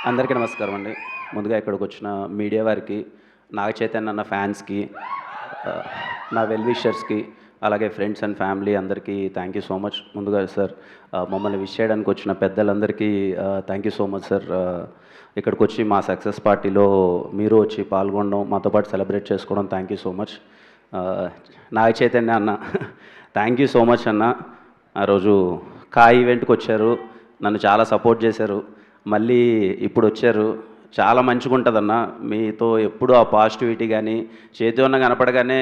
అందరికీ నమస్కారం అండి. ముందుగా ఇక్కడికి వచ్చిన మీడియా వారికి, నాగ చైతన్య అన్న ఫ్యాన్స్కి, నా వెల్ విషర్స్కి, అలాగే ఫ్రెండ్స్ అండ్ ఫ్యామిలీ అందరికీ థ్యాంక్ యూ సో మచ్. ముందుగా సార్ మమ్మల్ని విష్ చేయడానికి వచ్చిన పెద్దలందరికీ thank you so much sir. ఇక్కడికి వచ్చి మా సక్సెస్ పార్టీలో మీరు వచ్చి పాల్గొనడం, మాతో పాటు సెలబ్రేట్ చేసుకోవడం thank you so much. Naga Chaitanya అన్న థ్యాంక్ యూ సో మచ్ అన్న. ఆ రోజు ఈవెంట్కి వచ్చారు, నన్ను చాలా సపోర్ట్ చేశారు, మళ్ళీ ఇప్పుడు వచ్చారు. చాలా మంచిగా ఉంటుందన్న మీతో ఎప్పుడు ఆ పాజిటివిటీ కానీ చేతి ఉన్న కనపడగానే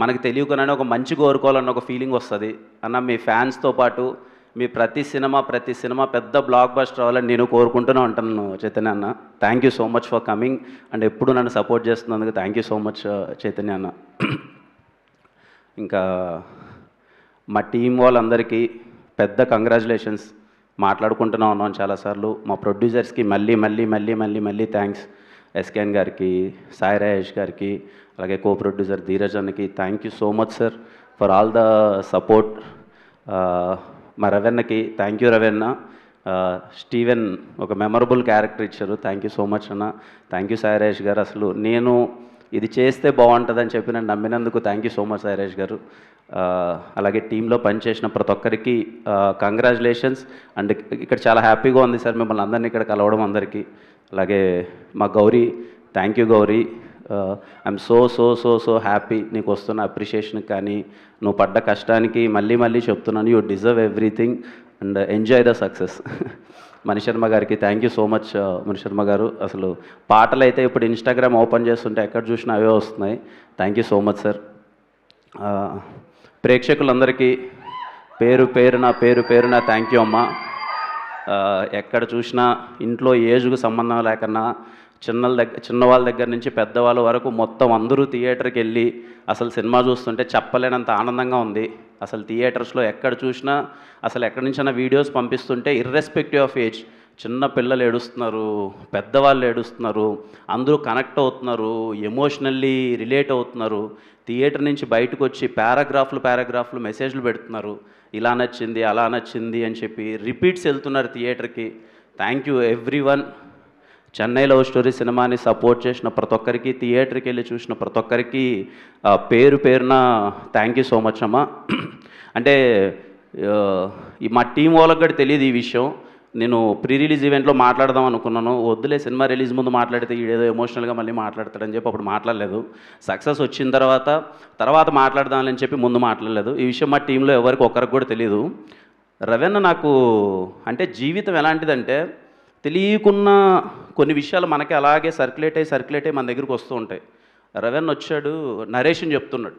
మనకు తెలియకుండానే ఒక మంచి కోరుకోవాలన్న ఒక ఫీలింగ్ వస్తుంది అన్న. మీ ఫ్యాన్స్తో పాటు మీ ప్రతి సినిమా పెద్ద బ్లాక్ బస్టర్ అవ్వాలని నేను కోరుకుంటూనే ఉంటాను చైతన్య అన్న. Thank you so much for coming and ఎప్పుడు నన్ను సపోర్ట్ చేస్తున్నందుకు thank you so much Chaitanya అన్న. ఇంకా మా టీం వాళ్ళందరికీ పెద్ద కంగ్రాచులేషన్స్. మాట్లాడుకుంటూనే ఉన్నాం చాలాసార్లు. మా ప్రొడ్యూసర్స్కి మళ్ళీ థ్యాంక్స్. ఎస్కేఎన్ గారికి, సాయి రాజేష్ గారికి, అలాగే కో ప్రొడ్యూసర్ ధీరజ్ అన్నకి thank you so much sir for all the support. మా రవెన్నకి థ్యాంక్ యూ రవెన్న. స్టీవెన్ ఒక మెమరబుల్ క్యారెక్టర్ ఇచ్చారు, థ్యాంక్ యూ సో మచ్ అన్న. థ్యాంక్ యూ సాయి రాజేష్ గారు. అసలు నేను ఇది చేస్తే బాగుంటుందని చెప్పి నన్ను నమ్మినందుకు thank you so much Sai Rajesh గారు. అలాగే టీంలో పనిచేసిన ప్రతి ఒక్కరికి కంగ్రాచులేషన్స్. అండ్ ఇక్కడ చాలా హ్యాపీగా ఉంది సార్ మిమ్మల్ని అందరినీ ఇక్కడ కలవడం అందరికీ. అలాగే మా Gowri, thank you Gowri. I'm so happy నీకు వస్తున్న అప్రిషియేషన్కి కానీ నువ్వు పడ్డ కష్టానికి మళ్ళీ చెప్తున్నాను, you deserve everything and enjoy the success. Manisharma గారికి thank you so much Manisharma గారు. అసలు పాటలు అయితే ఇప్పుడు ఇన్స్టాగ్రామ్ ఓపెన్ చేస్తుంటే ఎక్కడ చూసినా అవే వస్తున్నాయి. Thank you so much sir. ప్రేక్షకులందరికీ పేరు పేరున థ్యాంక్ యూ అమ్మా. ఎక్కడ చూసినా ఇంట్లో ఏజ్కు సంబంధం లేకన్నా చిన్నవాళ్ళ దగ్గర నుంచి పెద్దవాళ్ళ వరకు మొత్తం అందరూ థియేటర్కి వెళ్ళి అసలు సినిమా చూస్తుంటే చెప్పలేనంత ఆనందంగా ఉంది. అసలు థియేటర్స్లో ఎక్కడ చూసినా అసలు ఎక్కడి నుంచైనా వీడియోస్ పంపిస్తుంటే ఇర్రెస్పెక్టివ్ ఆఫ్ ఏజ్ చిన్న పిల్లలు ఏడుస్తున్నారు, పెద్దవాళ్ళు ఏడుస్తున్నారు, అందరూ కనెక్ట్ అవుతున్నారు, ఎమోషనల్లీ రిలేట్ అవుతున్నారు. థియేటర్ నుంచి బయటకు వచ్చి పారాగ్రాఫ్లు మెసేజ్లు పెడుతున్నారు, ఇలా నచ్చింది అలా నచ్చింది అని చెప్పి రిపీట్స్ వెళ్తున్నారు థియేటర్కి. Thank you everyone. Chennai love story సినిమాని సపోర్ట్ చేసిన ప్రతి ఒక్కరికి, థియేటర్కి వెళ్ళి చూసిన ప్రతి ఒక్కరికి పేరున థ్యాంక్ యూ సో మచ్ అమ్మా. అంటే మా టీం వాళ్ళకి కూడా తెలియదు ఈ విషయం. నేను ప్రీ రిలీజ్ ఈవెంట్లో మాట్లాడదాం అనుకున్నాను, వద్దులే సినిమా రిలీజ్ ముందు మాట్లాడితే ఏదో ఎమోషనల్గా మళ్ళీ మాట్లాడతాడని చెప్పి అప్పుడు మాట్లాడలేదు. సక్సెస్ వచ్చిన తర్వాత మాట్లాడదామని చెప్పి ముందు మాట్లాడలేదు. ఈ విషయం మా టీంలో ఎవరికి ఒక్కరికి కూడా తెలియదు. రవెన్న నాకు అంటే జీవితం ఎలాంటిదంటే తెలియకున్న కొన్ని విషయాలు మనకి అలాగే సర్క్యులేట్ అయ్యి మన దగ్గరికి వస్తూ ఉంటాయి. రవెన్న వచ్చాడు, నరేషన్ చెప్తున్నాడు,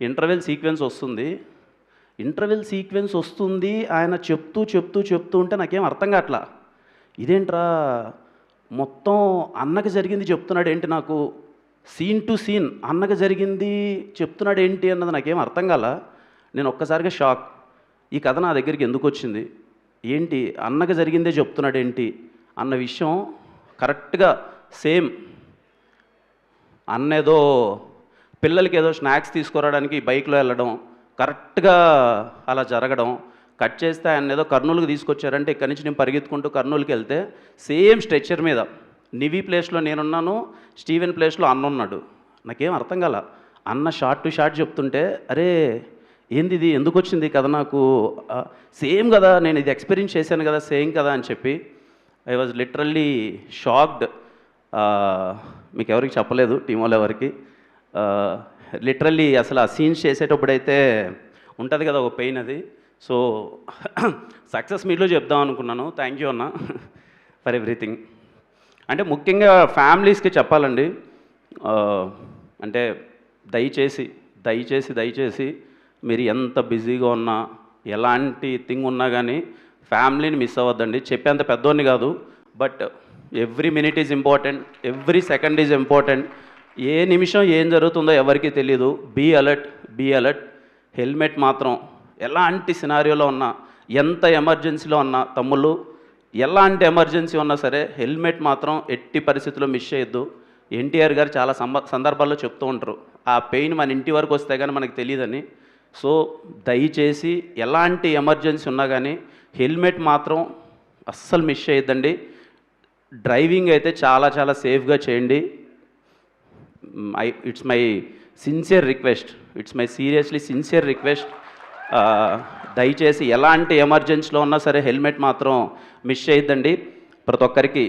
ఇంటర్వెల్ సీక్వెన్స్ వస్తుంది ఆయన చెప్తూ ఉంటే నాకేం అర్థం కావట్లా. ఇదేంట్రా మొత్తం అన్నకి జరిగింది చెప్తున్నాడు ఏంటి, నాకు సీన్ టు సీన్ అన్నకి జరిగింది చెప్తున్నాడు ఏంటి అన్నది నాకేం అర్థం కాల. నేను ఒక్కసారిగా షాక్. ఈ కథ నా దగ్గరికి ఎందుకు వచ్చింది, ఏంటి అన్నకి జరిగిందే చెప్తున్నాడు ఏంటి అన్న విషయం కరెక్ట్గా సేమ్. అన్న ఏదో పిల్లలకి ఏదో స్నాక్స్ తీసుకురావడానికి బైక్లో వెళ్ళడం, కరెక్ట్గా అలా జరగడం. కట్ చేస్తే ఆయన ఏదో కర్నూలుకి తీసుకొచ్చారంటే ఇక్కడి నుంచి నేను పరిగెత్తుకుంటూ కర్నూలుకి వెళ్తే సేమ్ స్ట్రెచ్చర్ మీద నివీ ప్లేస్లో నేనున్నాను, స్టీవెన్ ప్లేస్లో అన్న ఉన్నాడు. నాకేం అర్థం కాల. అన్న షార్ట్ టు షార్ట్ చెప్తుంటే అరే ఏంది ఇది, ఎందుకు వచ్చింది కథ నాకు, సేమ్ కదా నేను ఇది ఎక్స్పీరియన్స్ చేశాను కదా సేమ్ కదా అని చెప్పి ఐ వాజ్ లిటరల్లీ షాక్డ్. మీకు ఎవరికి చెప్పలేదు, టీం వాళ్ళు ఎవరికి. లిటరల్లీ అసలు ఆ సీన్స్ చేసేటప్పుడైతే ఉంటుంది కదా ఒక పెయిన్, అది. సో సక్సెస్ మీట్లో చెప్దాం అనుకున్నాను. థ్యాంక్ యూ అన్న ఫర్ ఎవ్రీథింగ్. అంటే ముఖ్యంగా ఫ్యామిలీస్కి చెప్పాలండి, అంటే దయచేసి మీరు ఎంత బిజీగా ఉన్నా ఎలాంటి థింగ్ ఉన్నా కానీ ఫ్యామిలీని మిస్ అవ్వద్దండి. చెప్పేంత పెద్దోడిని కాదు, but every minute is important, every second is important. ఏ నిమిషం ఏం జరుగుతుందో ఎవరికీ తెలియదు. Be alert. హెల్మెట్ మాత్రం ఎలాంటి సినారియోలో ఉన్నా, ఎంత ఎమర్జెన్సీలో ఉన్నా, తమ్ముళ్ళు ఎలాంటి ఎమర్జెన్సీ ఉన్నా సరే హెల్మెట్ మాత్రం ఎట్టి పరిస్థితుల్లో మిస్ చేయొద్దు. ఎన్టీఆర్ గారు చాలా సందర్భాల్లో చెప్తూ ఉంటారు, ఆ పెయిన్ మన ఇంటి వరకు వస్తే కానీ మనకు తెలియదని. సో దయచేసి ఎలాంటి ఎమర్జెన్సీ ఉన్నా కానీ హెల్మెట్ మాత్రం అస్సలు మిస్ చేయొద్దండి. డ్రైవింగ్ అయితే చాలా చాలా సేఫ్గా చేయండి. It's my sincere request, it's my seriously sincere request. దయచేసి ఎలాంటి ఎమర్జెన్సీలో ఉన్నా సరే హెల్మెట్ మాత్రం మిస్ చేయొద్దండి. ప్రతి ఒక్కరికి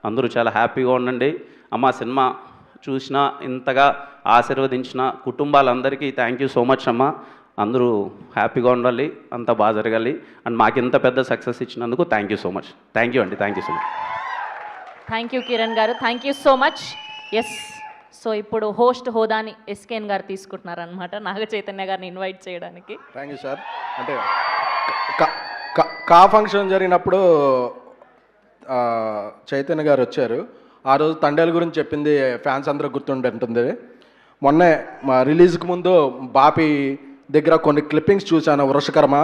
అందరూ చాలా హ్యాపీగా ఉండండి. అమ్మ సినిమా చూసినా ఇంతగా ఆశీర్వదించిన కుటుంబాలందరికీ థ్యాంక్ యూ సో మచ్ అమ్మ. అందరూ హ్యాపీగా ఉండాలి, అంతా బాగా జరగాలి. అండ్ మాకు ఇంత పెద్ద సక్సెస్ ఇచ్చినందుకు thank you so much. Thank you అండి, thank you so much. Thank you Kiran గారు, thank you so much. Yes, so ఇప్పుడు హోస్ట్ హోదాని ఎస్కేఎన్ గారు తీసుకుంటున్నారనమాట, నాగ చైతన్య గారిని ఇన్వైట్ చేయడానికి. Thank you sir. అంటే కా ఫంక్షన్ జరిగినప్పుడు చైతన్య గారు వచ్చారు. ఆ రోజు తండేల గురించి చెప్పింది ఫ్యాన్స్ అందరూ గుర్తుంటుంది. మొన్నే మా రిలీజ్కి ముందు బాపి దగ్గర కొన్ని క్లిప్పింగ్స్ చూశాను, వృషకర్మ.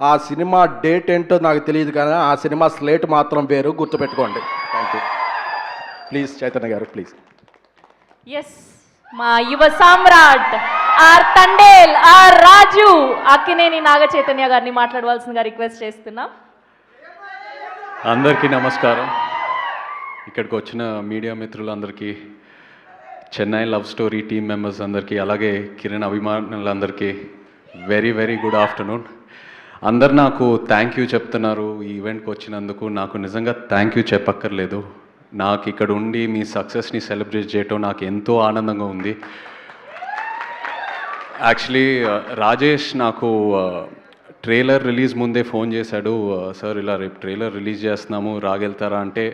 ఆ సినిమా డేట్ ఏంటో నాకు తెలియదు, కానీ ఆ సినిమా స్లేట్ మాత్రం వేరు, గుర్తుపెట్టుకోండి. Thank you. ప్లీజ్ చైతన్య గారు ప్లీజ్. ఎస్, మా యువ సామ్రాట్ ఆర్ తండేల్ ఆర్ రాజు అక్కినేని నాగ చైతన్య గారిని మాట్లాడవలసిందిగా రిక్వెస్ట్ చేస్తున్నాం. అందరికీ నమస్కారం. ఇక్కడికి వచ్చిన మీడియా మిత్రులందరికీ, Chennai love story team members అందరికీ, అలాగే కిరణ్ అభిమానులందరికీ వెరీ వెరీ గుడ్ ఆఫ్టర్నూన్. అందరు నాకు థ్యాంక్ యూ చెప్తున్నారు ఈ ఈవెంట్కి వచ్చినందుకు. నాకు నిజంగా థ్యాంక్ యూ చెప్పక్కర్లేదు. నాకు ఇక్కడ ఉండి మీ సక్సెస్ని సెలబ్రేట్ చేయటం నాకు ఎంతో ఆనందంగా ఉంది. యాక్చువల్లీ రాజేష్ నాకు ట్రైలర్ రిలీజ్ ముందే ఫోన్ చేశాడు, సార్ ఇలా రేపు ట్రైలర్ రిలీజ్ చేస్తున్నాము రాగెళ్తారా అంటే,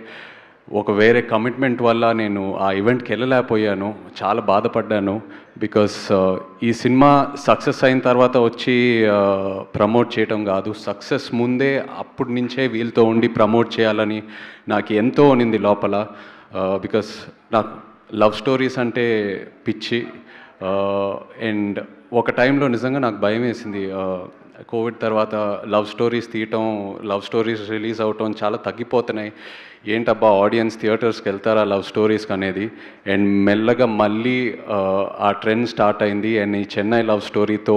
ఒక వేరే కమిట్మెంట్ వల్ల నేను ఆ ఈవెంట్కి వెళ్ళలేకపోయాను. చాలా బాధపడ్డాను. బికాస్ ఈ సినిమా సక్సెస్ అయిన తర్వాత వచ్చి ప్రమోట్ చేయటం కాదు, సక్సెస్ ముందే అప్పటి నుంచే వీళ్ళతో ఉండి ప్రమోట్ చేయాలని నాకు ఎంతో ఉన్నింది లోపల. బికాస్ నాకు లవ్ స్టోరీస్ అంటే పిచ్చి. అండ్ ఒక టైంలో నిజంగా నాకు భయం వేసింది, కోవిడ్ తర్వాత లవ్ స్టోరీస్ తీయటం, లవ్ స్టోరీస్ రిలీజ్ అవటం చాలా తగ్గిపోతున్నాయి, ఏంటబ్బా ఆడియన్స్ థియేటర్స్కి వెళ్తారా లవ్ స్టోరీస్కి అనేది. అండ్ మెల్లగా మళ్ళీ ఆ ట్రెండ్ స్టార్ట్ అయింది. అండ్ ఈ చెన్నై లవ్ స్టోరీతో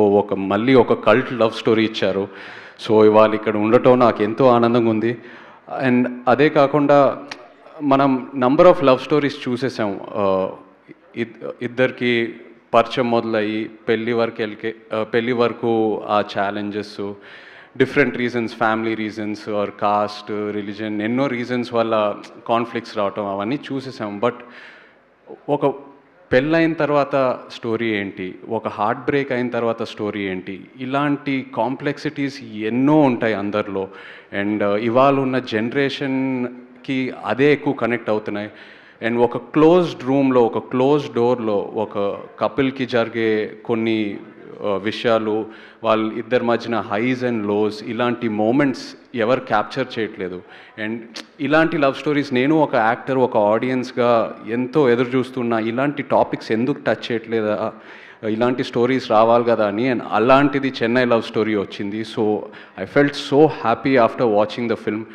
మళ్ళీ ఒక కల్ట్ లవ్ స్టోరీ ఇచ్చారు. సో ఇవాళ ఇక్కడ ఉండటం నాకు ఎంతో ఆనందంగా ఉంది. అండ్ అదే కాకుండా మనం నంబర్ ఆఫ్ లవ్ స్టోరీస్ చూసేసాం. ఇద్దరికి పరిచయం మొదలయ్యి పెళ్ళి వరకు ఆ challenges, different reasons, family reasons or caste, religion, ఎన్నో రీజన్స్ వల్ల కాన్ఫ్లిక్ట్స్ రావటం అవన్నీ చూసేసాం. బట్ ఒక పెళ్ళైన తర్వాత స్టోరీ ఏంటి, ఒక హార్ట్ బ్రేక్ అయిన తర్వాత స్టోరీ ఏంటి, ఇలాంటి కాంప్లెక్సిటీస్ ఎన్నో ఉంటాయి అందరిలో. అండ్ ఇవాళ ఉన్న జనరేషన్కి అదే ఎక్కువ కనెక్ట్ అవుతున్నాయి. అండ్ ఒక క్లోజ్డ్ రూమ్లో, ఒక క్లోజ్డ్ డోర్లో ఒక కపుల్కి జరిగే కొన్ని విషయాలు, వాళ్ళ ఇద్దరి మధ్యన హైస్ అండ్ లోస్, ఇలాంటి మూమెంట్స్ ఎవరు క్యాప్చర్ చేయట్లేదు. అండ్ ఇలాంటి లవ్ స్టోరీస్ నేను ఒక యాక్టర్, ఒక ఆడియన్స్గా ఎంతో ఎదురు చూస్తున్నా. ఇలాంటి టాపిక్స్ ఎందుకు టచ్ చేయట్లేదా, ఇలాంటి స్టోరీస్ రావాలి కదా అని. అండ్ అలాంటిది చెన్నై లవ్ స్టోరీ వచ్చింది. So I felt so happy after watching the film.